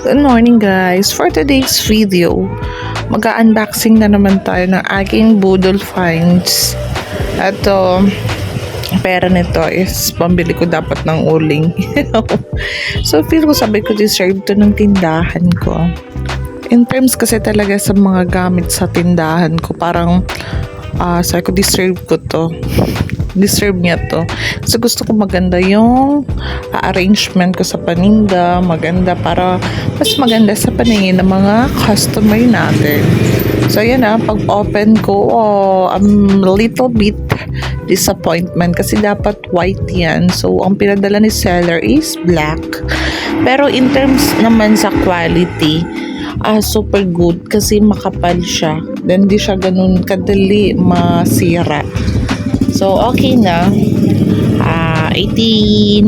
Good morning guys! For today's video, mag-unboxing na naman tayo ng aking Budol finds. Ito, pera nito is pambili ko dapat ng uling. So feel ko sabi ko deserve to ng tindahan ko. In terms kasi talaga sa mga gamit sa tindahan ko, parang sabi ko deserve ko to. Deserve niya to. Kasi gusto ko maganda yung arrangement ko sa paninda, maganda para mas maganda sa paningin ng mga customer natin. So yan pag open ko, I'm a little bit disappointment kasi dapat white yan. So ang pinadala ni seller is black. Pero in terms naman sa quality, super good kasi makapal siya. Then di siya ganun kadali masira. So, okay na. 89%.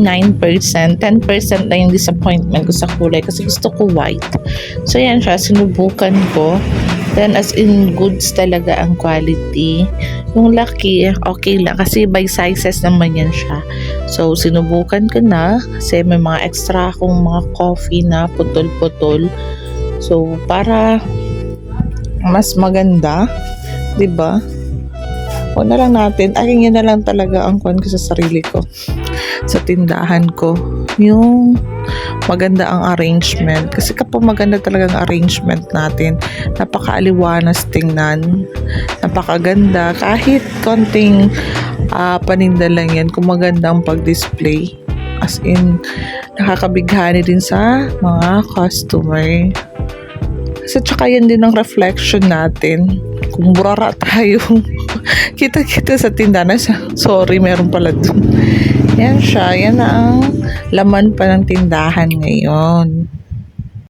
10% na yung disappointment ko sa kulay kasi gusto ko white. So, yan siya. Sinubukan ko. Then, as in, goods talaga ang quality. Yung laki, okay lang. Kasi by sizes naman yan siya. So, sinubukan ko na. Kasi may mga extra akong mga coffee na putol-putol. So, para mas maganda. Diba? O na lang natin, aking yun na lang talaga ang kuhan ko sa sarili ko sa tindahan ko, yung maganda ang arrangement kasi kapag maganda talaga ang arrangement natin, napakaaliwanas tingnan, napakaganda kahit konting paninda lang yan kung maganda ang pag-display, as in nakakabighani din sa mga customer kasi tsaka yan din ang reflection natin kung burara tayo. Kita-kita sa tindahan. Sorry, meron pala dun. Yan siya. Yan na ang laman pa ng tindahan ngayon.